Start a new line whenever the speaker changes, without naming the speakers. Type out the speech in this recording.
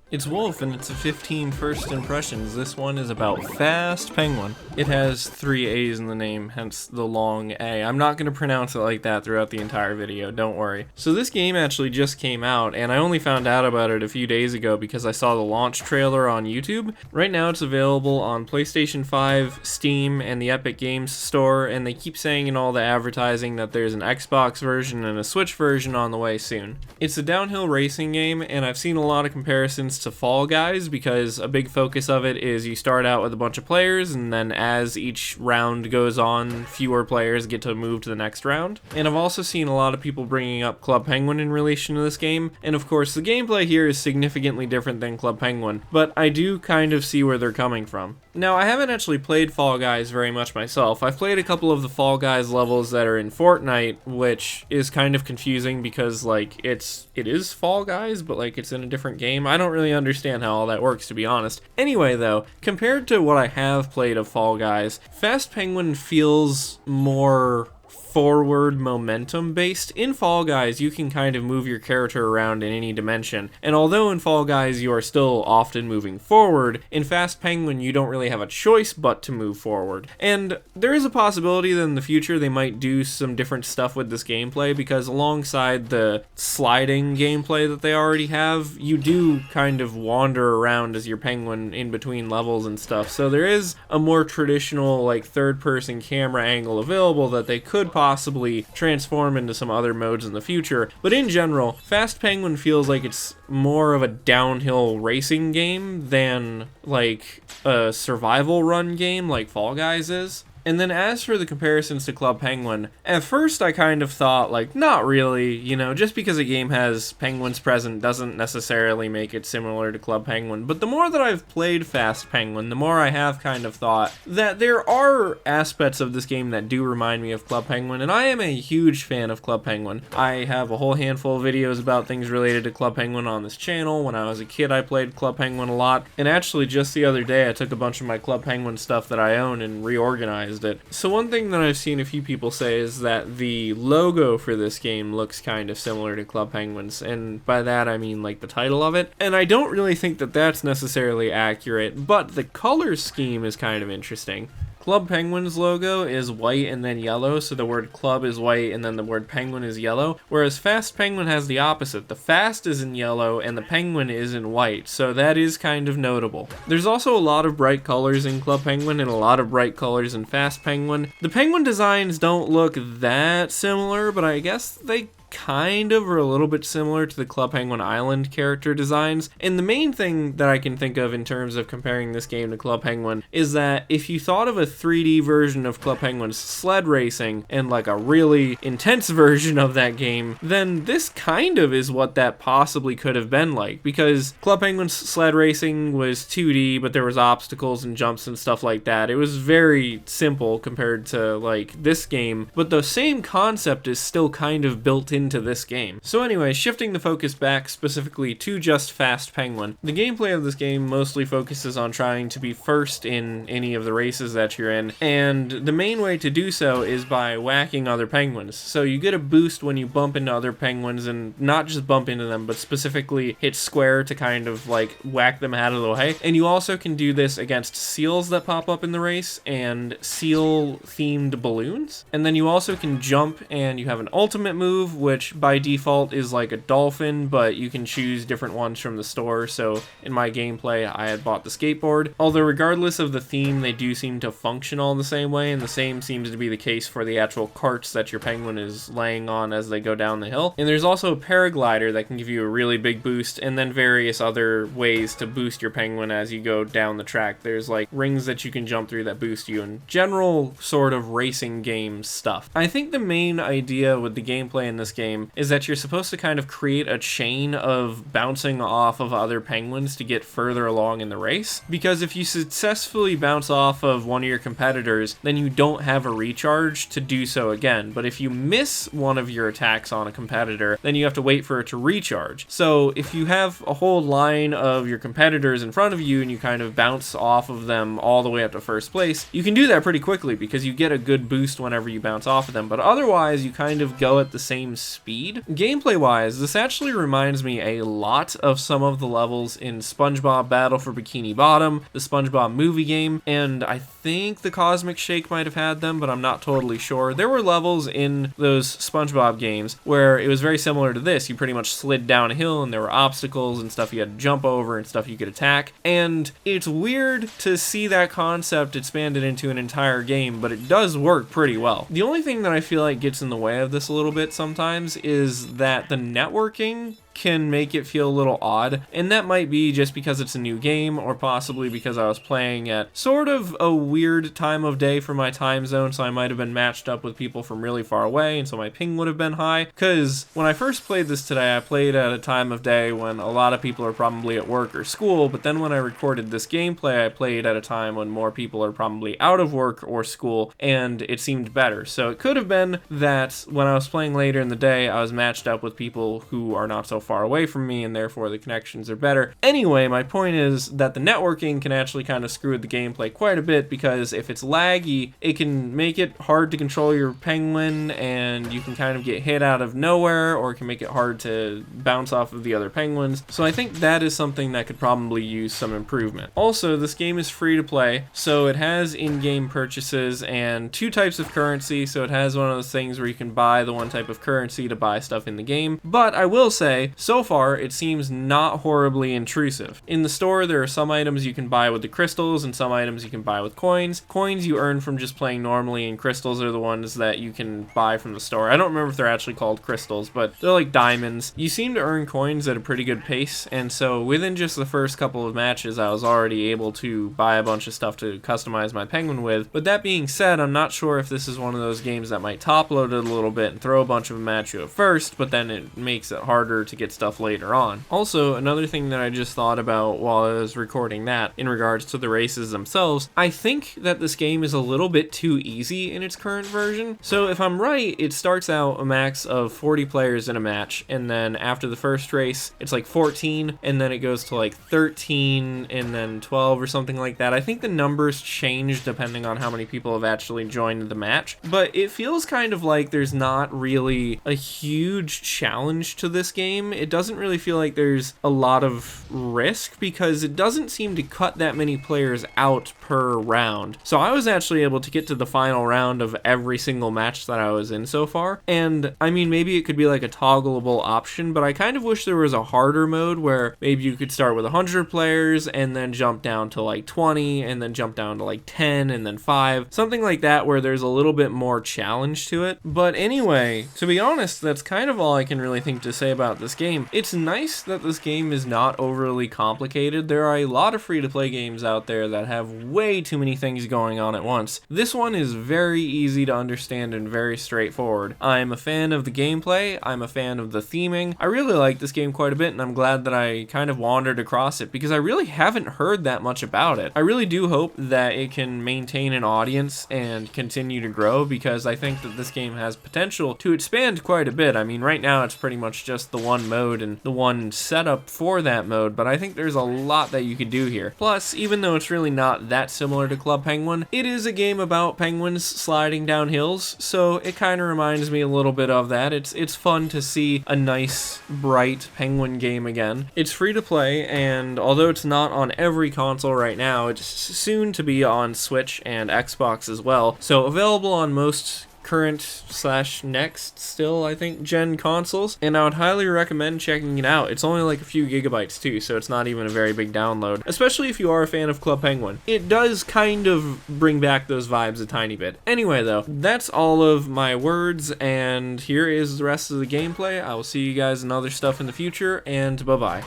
It's Wulf, and it's a 15 first impressions. This one is about Faaast Penguin. It has 3 A's in the name, hence the long A. I'm not going to pronounce it like that throughout the entire video, don't worry. So this game actually just came out, and I only found out about it a few days ago because I saw the launch trailer on YouTube. Right now it's available on PlayStation 5, Steam, and the Epic Games Store, and they keep saying in all the advertising that there's an Xbox version and a Switch version on the way soon. It's a downhill racing game, and I've seen a lot of comparisons to Fall Guys because a big focus of it is you start out with a bunch of players, and then as each round goes on, fewer players get to move to the next round. And I've also seen a lot of people bringing up Club Penguin in relation to this game, and of course the gameplay here is significantly different than Club Penguin, but I do kind of see where they're coming from. Now, I haven't actually played Fall Guys very much myself. I've played a couple of the Fall Guys levels that are in Fortnite, which is kind of confusing because, like, it is Fall Guys, but, like, it's in a different game. I don't really understand how all that works, to be honest. Anyway, though, compared to what I have played of Fall Guys, Faaast Penguin feels more forward momentum based. In Fall Guys, you can kind of move your character around in any dimension, and although in Fall Guys you are still often moving forward, in Faaast Penguin you don't really have a choice but to move forward. And there is a possibility that in the future they might do some different stuff with this gameplay, because alongside the sliding gameplay that they already have, you do kind of wander around as your penguin in between levels and stuff, so there is a more traditional, like, third-person camera angle available that they could possibly transform into some other modes in the future. But in general, Faaast Penguin feels like it's more of a downhill racing game than like a survival run game like Fall Guys is. And then as for the comparisons to Club Penguin, at first I kind of thought, like, not really, you know, just because a game has penguins present doesn't necessarily make it similar to Club Penguin. But the more that I've played Faaast Penguin, the more I have kind of thought that there are aspects of this game that do remind me of Club Penguin, and I am a huge fan of Club Penguin. I have a whole handful of videos about things related to Club Penguin on this channel. When I was a kid, I played Club Penguin a lot, and actually just the other day I took a bunch of my Club Penguin stuff that I own and reorganized it. So one thing that I've seen a few people say is that the logo for this game looks kind of similar to Club Penguin's, and by that I mean like the title of it, and I don't really think that that's necessarily accurate, but the color scheme is kind of interesting. Club Penguin's logo is white and then yellow, so the word club is white and then the word penguin is yellow, whereas Faaast Penguin has the opposite. The Faaast is in yellow and the penguin is in white, so that is kind of notable. There's also a lot of bright colors in Club Penguin and a lot of bright colors in Faaast Penguin. The penguin designs don't look that similar, but I guess they kind of are a little bit similar to the Club Penguin Island character designs. And the main thing that I can think of in terms of comparing this game to Club Penguin is that if you thought of a 3D version of Club Penguin's sled racing and like a really intense version of that game, then this kind of is what that possibly could have been like, because Club Penguin's sled racing was 2D, but there was obstacles and jumps and stuff like that. It was very simple compared to like this game, but the same concept is still kind of built into this game. So anyway, shifting the focus back specifically to just Faaast Penguin, the gameplay of this game mostly focuses on trying to be first in any of the races that you're in, and the main way to do so is by whacking other penguins. So you get a boost when you bump into other penguins, and not just bump into them, but specifically hit square to kind of like whack them out of the way. And you also can do this against seals that pop up in the race and seal themed balloons. And then you also can jump, and you have an ultimate move, which by default is like a dolphin, but you can choose different ones from the store. So in my gameplay, I had bought the skateboard. Although regardless of the theme, they do seem to function all the same way, and the same seems to be the case for the actual carts that your penguin is laying on as they go down the hill. And there's also a paraglider that can give you a really big boost, and then various other ways to boost your penguin as you go down the track. There's like rings that you can jump through that boost you, and general sort of racing game stuff. I think the main idea with the gameplay in this game is that you're supposed to kind of create a chain of bouncing off of other penguins to get further along in the race, because if you successfully bounce off of one of your competitors, then you don't have a recharge to do so again. But if you miss one of your attacks on a competitor, then you have to wait for it to recharge. So if you have a whole line of your competitors in front of you and you kind of bounce off of them all the way up to first place, you can do that pretty quickly because you get a good boost whenever you bounce off of them. But otherwise, you kind of go at the same speed. Gameplay wise, this actually reminds me a lot of some of the levels in SpongeBob Battle for Bikini Bottom, the SpongeBob movie game, and I think the Cosmic Shake might have had them, but I'm not totally sure. There were levels in those SpongeBob games where it was very similar to this. You pretty much slid down a hill and there were obstacles and stuff you had to jump over and stuff you could attack, and it's weird to see that concept expanded into an entire game, but it does work pretty well. The only thing that I feel like gets in the way of this a little bit sometimes is that the networking can make it feel a little odd, and that might be just because it's a new game, or possibly because I was playing at sort of a weird time of day for my time zone, so I might have been matched up with people from really far away, and so my ping would have been high. Because when I first played this today, I played at a time of day when a lot of people are probably at work or school, but then when I recorded this gameplay, I played at a time when more people are probably out of work or school, and it seemed better. So it could have been that when I was playing later in the day, I was matched up with people who are not so far away from me, and therefore the connections are better. Anyway, my point is that the networking can actually kind of screw with the gameplay quite a bit, because if it's laggy, it can make it hard to control your penguin, and you can kind of get hit out of nowhere, or it can make it hard to bounce off of the other penguins. So I think that is something that could probably use some improvement. Also, this game is free to play, so it has in-game purchases and two types of currency, so it has one of those things where you can buy the one type of currency to buy stuff in the game. But I will say, so far, it seems not horribly intrusive. In the store, there are some items you can buy with the crystals and some items you can buy with coins. Coins you earn from just playing normally, and crystals are the ones that you can buy from the store. I don't remember if they're actually called crystals, but they're like diamonds. You seem to earn coins at a pretty good pace, and so within just the first couple of matches, I was already able to buy a bunch of stuff to customize my penguin with. But that being said, I'm not sure if this is one of those games that might top load it a little bit and throw a bunch of them at you at first, but then it makes it harder to get stuff later on. Also, another thing that I just thought about while I was recording that in regards to the races themselves, I think that this game is a little bit too easy in its current version. So if I'm right, it starts out a max of 40 players in a match, and then after the first race, it's like 14, and then it goes to like 13, and then 12 or something like that. I think the numbers change depending on how many people have actually joined the match, but it feels kind of like there's not really a huge challenge to this game. It doesn't really feel like there's a lot of risk, because it doesn't seem to cut that many players out per round. So I was actually able to get to the final round of every single match that I was in so far, and I mean, maybe it could be like a toggleable option, but I kind of wish there was a harder mode where maybe you could start with 100 players and then jump down to like 20, and then jump down to like 10, and then 5, something like that, where there's a little bit more challenge to it. But anyway, to be honest, that's kind of all I can really think to say about this game. It's nice that this game is not overly complicated. There are a lot of free-to-play games out there that have way too many things going on at once. This one is very easy to understand and very straightforward. I'm a fan of the gameplay, I'm a fan of the theming. I really like this game quite a bit, and I'm glad that I kind of wandered across it, because I really haven't heard that much about it. I really do hope that it can maintain an audience and continue to grow, because I think that this game has potential to expand quite a bit. I mean, right now it's pretty much just the one mode and the one setup for that mode, but I think there's a lot that you could do here. Plus, even though it's really not that similar to Club Penguin, it is a game about penguins sliding down hills, so it kind of reminds me a little bit of that. It's fun to see a nice, bright penguin game again. It's free to play, and although it's not on every console right now, it's soon to be on Switch and Xbox as well, so available on most current/next still, I think, gen consoles, and I would highly recommend checking it out. It's only like a few gigabytes too, so it's not even a very big download, especially if you are a fan of Club Penguin. It does kind of bring back those vibes a tiny bit. Anyway though, that's all of my words, and here is the rest of the gameplay. I will see you guys in other stuff in the future, and bye bye.